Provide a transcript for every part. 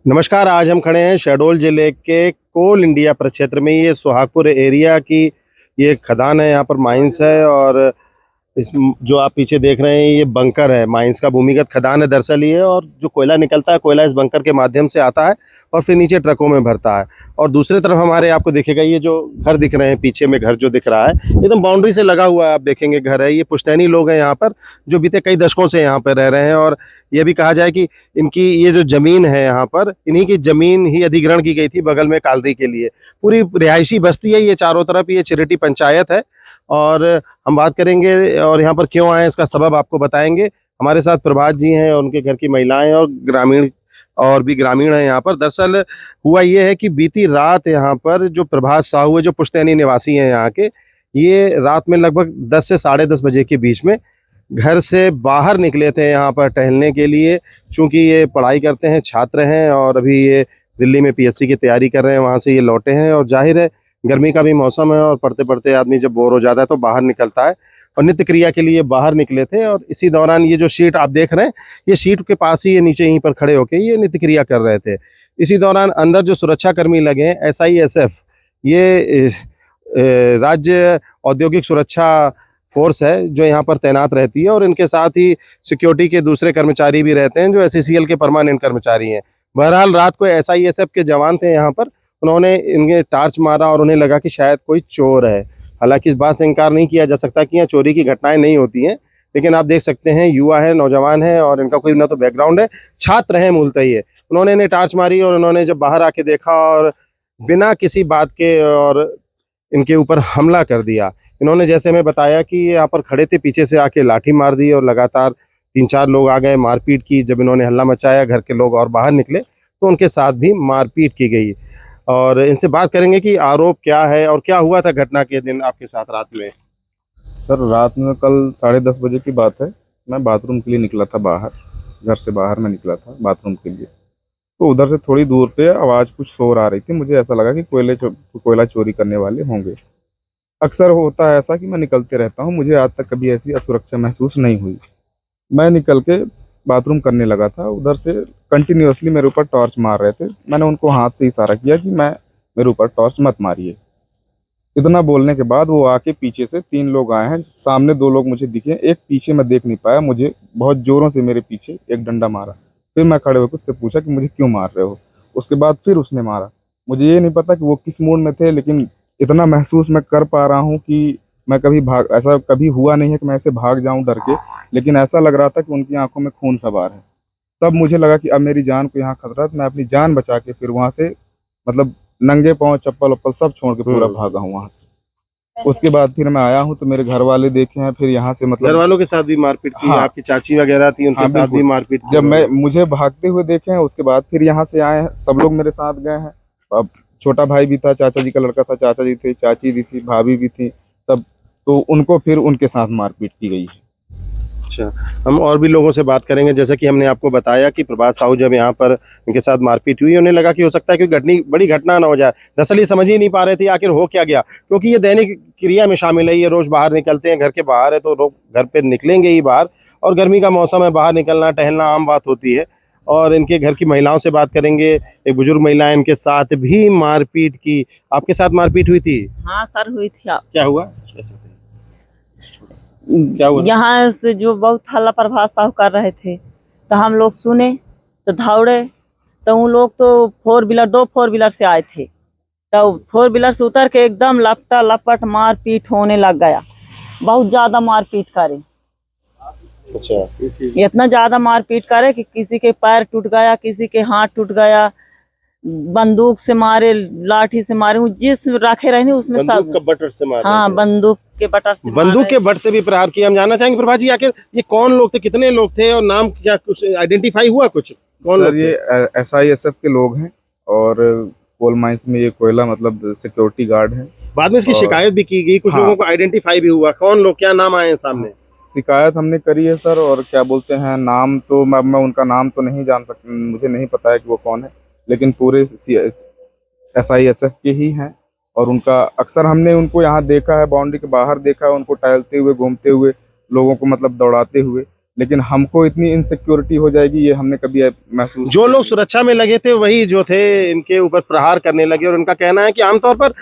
नमस्कार। आज हम खड़े हैं शहडोल जिले के कोल इंडिया प्रक्षेत्र में। ये सुहागपुर एरिया की ये खदान है, यहाँ पर माइंस है और इस जो आप पीछे देख रहे हैं ये बंकर है। माइंस का भूमिगत खदान है दरअसल ये, और जो कोयला निकलता है कोयला इस बंकर के माध्यम से आता है और फिर नीचे ट्रकों में भरता है। और दूसरी तरफ हमारे आपको दिखेगा ये जो घर दिख रहे हैं, पीछे में घर जो दिख रहा है एकदम बाउंड्री से लगा हुआ है, आप देखेंगे घर है। ये पुश्तैनी लोग हैं यहाँ पर, जो बीते कई दशकों से यहाँ पर रह रहे हैं। और ये भी कहा जाए कि इनकी ये जो जमीन है यहाँ पर, इन्हीं की जमीन ही अधिग्रहण की गई थी बगल में कालरी के लिए। पूरी रिहायशी बस्ती है ये चारों तरफ, ये चिरेटी पंचायत है। और हम बात करेंगे और यहाँ पर क्यों आए इसका सबब आपको बताएंगे। हमारे साथ प्रभात जी हैं और उनके घर की महिलाएं और ग्रामीण हैं यहाँ पर। दरअसल हुआ ये है कि बीती रात यहाँ पर जो प्रभात साहू है, जो पुश्तैनी निवासी हैं यहाँ के, ये रात में लगभग 10 से 10:30 बजे के बीच में घर से बाहर निकले थे यहाँ पर टहलने के लिए। चूँकि ये पढ़ाई करते हैं, छात्र हैं और अभी ये दिल्ली में पीएससी की तैयारी कर रहे हैं, वहाँ से ये लौटे हैं। और जाहिर है गर्मी का भी मौसम है और पढ़ते पढ़ते आदमी जब बोर हो जाता है तो बाहर निकलता है, और नित्य क्रिया के लिए बाहर निकले थे। और इसी दौरान ये जो शीट आप देख रहे हैं, ये शीट के पास ही ये नीचे यहीं पर खड़े होके ये नित्य क्रिया कर रहे थे। इसी दौरान अंदर जो सुरक्षा कर्मी लगे हैं, SISF, ये राज्य औद्योगिक सुरक्षा फोर्स है जो यहाँ पर तैनात रहती है। और इनके साथ ही सिक्योरिटी के दूसरे कर्मचारी भी रहते हैं जो SCCL के परमानेंट कर्मचारी हैं। बहरहाल रात को SISF के जवान थे यहाँ पर, उन्होंने इनके टार्च मारा और उन्हें लगा कि शायद कोई चोर है। हालांकि इस बात से इनकार नहीं किया जा सकता कि यहाँ चोरी की घटनाएं नहीं होती हैं, लेकिन आप देख सकते हैं युवा है, नौजवान है और इनका कोई ना तो बैकग्राउंड है, छात्र हैं मूलतः ये। उन्होंने इन्हें टार्च मारी और उन्होंने जब बाहर आके देखा और बिना किसी बात के और इनके ऊपर हमला कर दिया। इन्होंने जैसे हमें बताया कि यहाँ पर खड़े थे, पीछे से आके लाठी मार दी और लगातार 3-4 लोग आ गए, मारपीट की। जब इन्होंने हल्ला मचाया, घर के लोग और बाहर निकले तो उनके साथ भी मारपीट की गई। और इनसे बात करेंगे कि आरोप क्या है और क्या हुआ था घटना के दिन आपके साथ रात में। सर रात में कल 10:30 बजे की बात है। मैं बाथरूम के लिए निकला था बाहर, घर से बाहर मैं निकला था बाथरूम के लिए। तो उधर से थोड़ी दूर पे आवाज़ कुछ शोर आ रही थी। मुझे ऐसा लगा कि कोयला चोरी करने वाले होंगे। अक्सर होता है ऐसा कि मैं निकलते रहता हूँ, मुझे आज तक कभी ऐसी असुरक्षा महसूस नहीं हुई। मैं निकल के बाथरूम करने लगा था, उधर से कंटिन्यूअसली मेरे ऊपर टॉर्च मार रहे थे। मैंने उनको हाथ से इशारा किया कि मेरे ऊपर टॉर्च मत मारिए। इतना बोलने के बाद वो आके पीछे से 3 लोग आए हैं, सामने 2 लोग मुझे दिखे, एक पीछे मैं देख नहीं पाया। मुझे बहुत जोरों से मेरे पीछे एक डंडा मारा। फिर मैं खड़े होकर उससे पूछा कि मुझे क्यों मार रहे हो। उसके बाद फिर उसने मारा। मुझे ये नहीं पता कि वो किस मूड में थे, लेकिन इतना महसूस मैं कर पा रहा हूँ कि मैं ऐसा कभी हुआ नहीं है कि मैं ऐसे भाग जाऊं डर के, लेकिन ऐसा लग रहा था कि उनकी आंखों में खून सवार है। तब मुझे लगा कि अब मेरी जान को यहाँ खतरा है। तो मैं अपनी जान बचा के फिर वहाँ से मतलब नंगे पाँव चप्पल वप्पल सब छोड़ के पूरा भागा हूँ वहाँ से। उसके बाद फिर मैं आया हूँ तो मेरे घर वाले देखे हैं। फिर यहाँ से मतलब घर वालों के साथ भी मारपीट की? हाँ, आपकी चाची वगैरह थी, उनके साथ भी मारपीट की? जब मुझे भागते हुए देखे हैं, उसके बाद फिर यहाँ से आए हैं, सब लोग मेरे साथ गए हैं। अब छोटा भाई भी था, चाचा जी का लड़का था, चाचा जी थे, चाची भी थी, भाभी भी थी, सब। तो उनको फिर उनके साथ मारपीट की गई है। अच्छा, हम और भी लोगों से बात करेंगे। जैसे कि हमने आपको बताया कि प्रभात साहू जब यहाँ पर इनके साथ मारपीट हुई, उन्हें लगा कि हो सकता है कि बड़ी घटना ना हो जाए। दरअसल ये समझ ही नहीं पा रहे थे आखिर हो क्या गया, क्योंकि ये दैनिक क्रिया में शामिल है। ये रोज बाहर निकलते हैं, घर के बाहर है तो लोग घर पे निकलेंगे ही बाहर, और गर्मी का मौसम है, बाहर निकलना टहलना आम बात होती है। और इनके घर की महिलाओं से बात करेंगे। एक बुजुर्ग महिला इनके साथ भी मारपीट की। आपके साथ मारपीट हुई थी? हाँ सर, हुई थी। क्या हुआ? क्या हुआ? यहाँ से जो बहुत हल्ला प्रभात साहू कर रहे थे तो हम लोग सुने तो दौड़े। तो उन लोग तो 2 फोर व्हीलर से आए थे। तो 4 व्हीलर से उतर के एकदम लपटा लपट मारपीट होने लग गया। बहुत ज़्यादा मारपीट करे। अच्छा, इतना ज़्यादा मारपीट करे कि किसी के पैर टूट गया, किसी के हाथ टूट गया। बंदूक से मारे, लाठी से मारे, जिस रखे रहे उसमें सब। बंदूक के बटर से मारे? हाँ, बंदूक के बटर से बंदूक के बट से भी प्रहार किया। हम जानना चाहेंगे प्रभा जी, आखिर ये कौन लोग थे, कितने लोग थे और नाम क्या, कुछ आइडेंटिफाई हुआ कुछ? कौन लोग? ये SISF के लोग हैं और कोल माइंस में ये कोयला मतलब सिक्योरिटी गार्ड है। बाद में इसकी शिकायत भी की गई, कुछ हाँ, लोगों को आइडेंटिफाई भी हुआ। कौन लोग, क्या नाम आए हैं सामने? शिकायत हमने करी है सर, और क्या बोलते हैं नाम तो मैं उनका नाम तो नहीं जान सकता, मुझे नहीं पता है कि वो कौन है, लेकिन पूरे SISF के ही हैं। और उनका अक्सर हमने उनको यहाँ देखा है, बाउंड्री के बाहर देखा है, उनको टहलते हुए, घूमते हुए, लोगों को मतलब दौड़ाते हुए। लेकिन हमको इतनी इनसिक्योरिटी हो जाएगी ये हमने कभी महसूस जो लोग सुरक्षा में लगे थे वही जो थे इनके ऊपर प्रहार करने लगे, और उनका कहना है कि आमतौर पर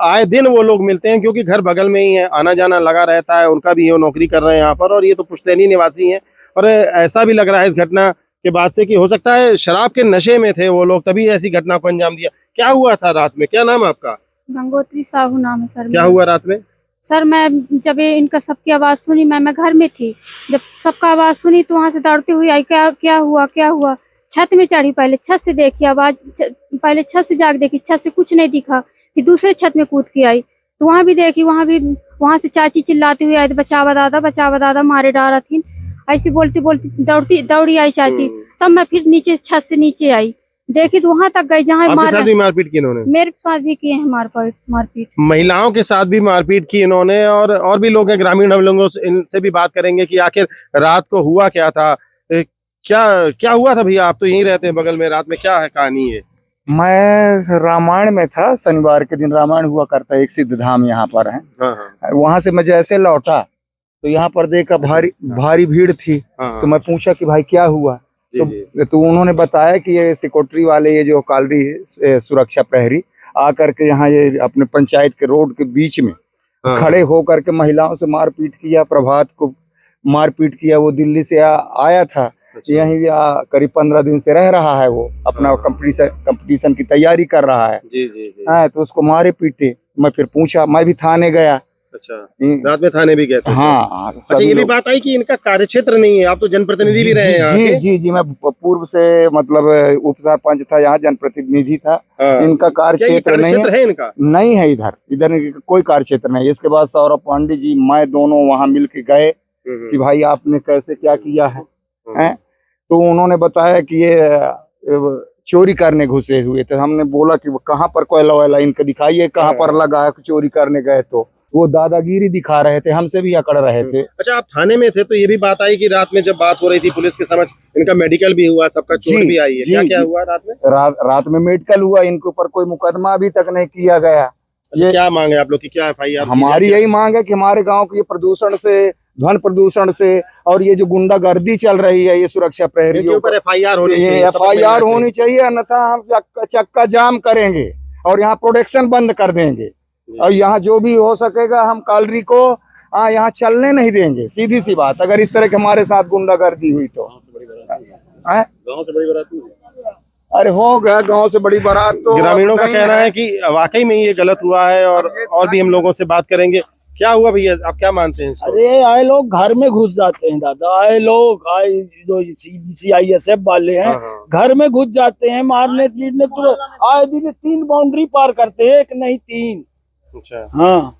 आए दिन वो लोग मिलते हैं क्योंकि घर बगल में ही है, आना जाना लगा रहता है, उनका भी ये नौकरी कर रहे हैं यहाँ पर, और ये तो पुश्तैनी निवासी हैं। और ऐसा भी लग रहा है इस घटना के बाद से कि हो सकता है शराब के नशे में थे वो लोग, तभी ऐसी घटना को अंजाम दिया। क्या हुआ था रात में? क्या नाम है आपका? गंगोत्री साहू नाम है सर। क्या हुआ रात में? सर मैं जब इनका सबकी आवाज सुनी, मैं घर में थी, जब सबका आवाज सुनी तो वहां से दौड़ती हुई आई। क्या क्या हुआ क्या हुआ? छत में चढ़ी, पहले छत से देखी आवाज, पहले छत से जाके देखी, छत से कुछ नहीं दिखा, फिर दूसरे छत में कूद के आई तो वहां भी देखी, वहां से चाची चिल्लाती हुई आई, बचावा दादा मारे डारा थी, ऐसी बोलती बोलती दौड़ी आई चाची। तब मैं फिर नीचे छत से नीचे आई, देखी तो वहां तक गई जहाँ आपके साथ भी मारपीट की इन्होंने? मेरे साथ भी किए हैं मारपीट। महिलाओं के साथ भी मारपीट की इन्होंने, और भी लोग हैं ग्रामीण, हम लोगों से इनसे भी बात करेंगे कि आखिर रात को हुआ क्या था। क्या हुआ था भैया? आप तो यहीं रहते हैं बगल में, रात में क्या है कहानी है? मैं रामायण में था, शनिवार के दिन रामायण हुआ करता है, एक सिद्ध धाम यहाँ पर है। हाँ। वहां से मैं जैसे लौटा तो यहाँ पर देखा भारी भीड़ थी। हाँ। तो मैं पूछा कि भाई क्या हुआ? तो उन्होंने बताया कि ये सिक्योरिटी वाले, ये जो कालरी सुरक्षा प्रहरी आकर के यहाँ ये अपने पंचायत के रोड के बीच में खड़े होकर के महिलाओं से मारपीट किया, प्रभात को मारपीट किया। वो दिल्ली से आया था, यहीं करीब 15 दिन से रह रहा है, वो अपना कंपटीशन की तैयारी कर रहा है। जी। हाँ, तो उसको मारे पीटे। मैं फिर पूछा, मैं भी थाने गया। अच्छा, रात में थाने भी गए थे? हाँ। अच्छा, ये भी बात आई कि इनका कार्यक्षेत्र नहीं है, आप तो जनप्रतिनिधि भी रहे हैं। जी, मैं पूर्व से मतलब उप सरपंच था, यहाँ जनप्रतिनिधि था। इनका कार्यक्षेत्र नहीं है इनका? नहीं है, इधर कोई कार्यक्षेत्र नहीं। इसके बाद सौरभ पांडे जी, मैं दोनों वहाँ मिल के गए कि भाई आपने कैसे क्या किया है? तो उन्होंने बताया कि ये चोरी करने घुसे हुए थे। हमने बोला कि वो कहाँ पर कोयला वैला इनका दिखाइए, कहाँ पर लगा है, चोरी करने गए तो वो दादागिरी दिखा रहे थे, हमसे भी अकड़ रहे थे। अच्छा, आप थाने में थे तो ये भी बात आई कि रात में जब बात हो रही थी पुलिस के समझ, इनका मेडिकल भी हुआ, सबका चोट भी आई है। क्या हुआ रात में? रात में मेडिकल हुआ, इनके ऊपर कोई मुकदमा अभी तक नहीं किया गया। ये क्या मांग है आप लोग की? क्या FIR? हमारी यही मांग है कि हमारे गाँव के प्रदूषण से, ध्वनि प्रदूषण से, और ये जो गुंडागर्दी चल रही है, ये सुरक्षा प्रहरी के ऊपर FIR होनी चाहिए। FIR होनी चाहिए, अन्यथा हम चक्का जाम करेंगे और यहाँ प्रोडक्शन बंद कर देंगे। और यहाँ जो भी हो सकेगा हम कालरी को यहाँ चलने नहीं देंगे। सीधी सी बात, अगर इस तरह के हमारे साथ गुंडागर्दी हुई तो। गाँव से बड़ी बारात हुई? अरे हो गया गांव से बड़ी बारात। तो ग्रामीणों का कहना है कि वाकई में ये गलत हुआ है, और भी हम लोगों से बात करेंगे। क्या हुआ भैया, आप क्या मानते हैं इसको? अरे आए लोग घर में घुस जाते हैं दादा, आए जो CISF वाले हैं घर में घुस जाते हैं, मारने पीटने। तो आए दिन 3 बाउंड्री पार करते हैं, एक नहीं 3। अच्छा, हाँ।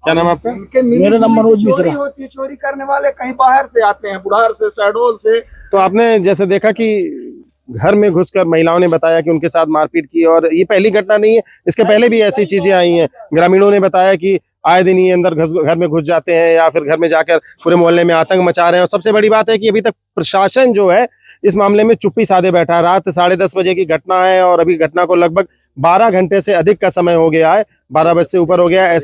क्या नाम आपका? मेरा नाम मनोज मिश्रा। चोरी करने वाले कहीं बाहर से आते हैं, बुढ़ार से, शहडोल से। तो आपने जैसे देखा कि घर में घुसकर महिलाओं ने बताया कि उनके साथ मारपीट की, और ये पहली घटना नहीं है, इसके पहले भी ऐसी चीजें आई हैं। ग्रामीणों ने बताया कि आए दिन ये अंदर घर में घुस जाते हैं, या फिर घर में जाकर पूरे मोहल्ले में आतंक मचा रहे हैं। और सबसे बड़ी बात है कि अभी तक प्रशासन जो है इस मामले में चुप्पी साधे बैठा है। रात 10:30 बजे की घटना है, और अभी घटना को लगभग 12 घंटे से अधिक का समय हो गया है, 12 बजे से ऊपर हो गया है।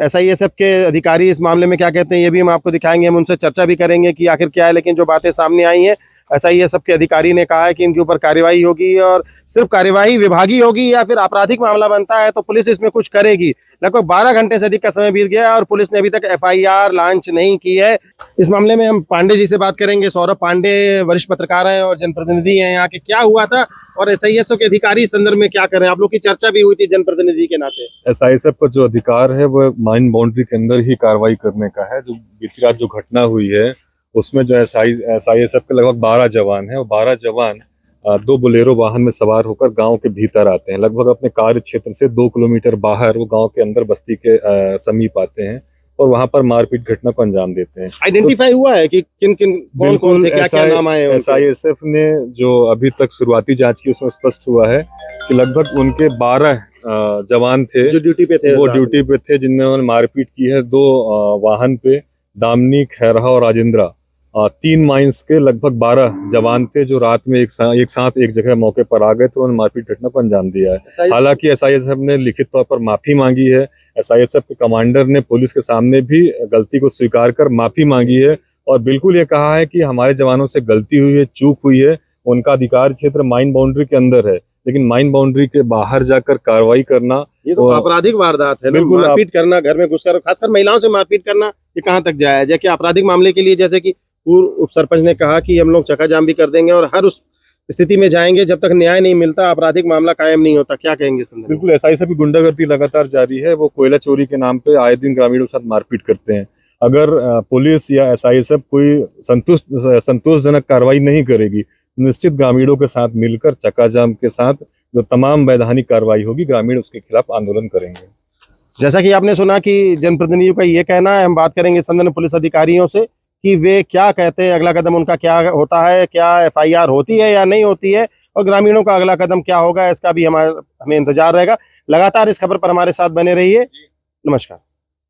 SISF के अधिकारी इस मामले में क्या कहते हैं ये भी हम आपको दिखाएंगे, हम उनसे चर्चा भी करेंगे कि आखिर क्या है। लेकिन जो बातें सामने आई हैं, SISF के अधिकारी ने कहा है कि इनके ऊपर कार्यवाही होगी, और सिर्फ कार्यवाही विभागीय होगी या फिर आपराधिक मामला बनता है तो पुलिस इसमें कुछ करेगी। लगभग 12 घंटे से अधिक का समय बीत गया और पुलिस ने अभी तक FIR लॉन्च नहीं की है। इस मामले में हम पांडे जी से बात करेंगे। सौरभ पांडे वरिष्ठ पत्रकार हैं और जनप्रतिनिधि हैं यहाँ के। क्या हुआ था और SISF के अधिकारी इस संदर्भ में क्या कर रहे हैं? आप लोग की चर्चा भी हुई थी जनप्रतिनिधि के नाते। SISF का जो अधिकार है वो माइन बाउंड्री के अंदर ही कार्रवाई करने का है। जो बीती रात जो घटना हुई है उसमें जो SISF के लगभग 12 जवान हैं, और 12 जवान 2 बोलेरो वाहन में सवार होकर गांव के भीतर आते हैं। लगभग अपने कार्य क्षेत्र से 2 किलोमीटर बाहर वो गांव के अंदर बस्ती के समीप आते हैं और वहां पर मारपीट घटना को अंजाम देते हैं। आइडेंटिफाई हुआ है कि किन कौन थे, क्या नाम आए हैं? SISF ने जो अभी तक शुरुआती जांच की उसमें स्पष्ट हुआ है कि लगभग उनके 12 जवान थे जो ड्यूटी पे थे, वो ड्यूटी पे थे जिन्होंने मारपीट की है। 2 वाहन पे दामनी, खैरहा और राजेंद्रा 3 माइंस के लगभग 12 जवान थे जो रात में एक साथ एक जगह मौके पर आ गए थे। उन्होंने मारपीट घटना को अंजाम दिया है। हालांकि SISF ने लिखित तौर पर माफी मांगी है। SISF के कमांडर ने पुलिस के सामने भी गलती को स्वीकार कर माफी मांगी है और बिल्कुल ये कहा है कि हमारे जवानों से गलती हुई है, चूक हुई है, उनका अधिकार क्षेत्र माइन बाउंड्री के अंदर है, लेकिन माइन बाउंड्री के बाहर जाकर कार्रवाई करना ये तो आपराधिक वारदात है। बिल्कुल, मारपीट करना, घर में घुसकर, खासकर महिलाओं से मारपीट करना, ये कहाँ तक जायज है? कि आपराधिक मामले के लिए, जैसे कि पूर्व उप सरपंच ने कहा कि हम लोग चक्काजाम भी कर देंगे और हर उस स्थिति में जाएंगे जब तक न्याय नहीं मिलता, आपराधिक मामला कायम नहीं होता, क्या कहेंगे? बिल्कुल एसआई से भी गुंडागर्दी लगातार जारी है। वो कोयला चोरी के नाम पे आए दिन ग्रामीणों के साथ मारपीट करते हैं। अगर पुलिस या एसआई सब कोई संतोषजनक कार्रवाई नहीं करेगी, निश्चित ग्रामीणों के साथ मिलकर चक्काजाम के साथ जो तमाम वैधानिक कार्रवाई होगी, ग्रामीण उसके खिलाफ आंदोलन करेंगे। जैसा कि आपने सुना कि जनप्रतिनिधियों का ये कहना है, हम बात करेंगे संलग्न पुलिस अधिकारियों से कि वे क्या कहते हैं, अगला कदम उनका क्या होता है, क्या एफआईआर होती है या नहीं होती है, और ग्रामीणों का अगला कदम क्या होगा, इसका भी हमें इंतजार रहेगा। लगातार इस खबर पर हमारे साथ बने रहिए। नमस्कार।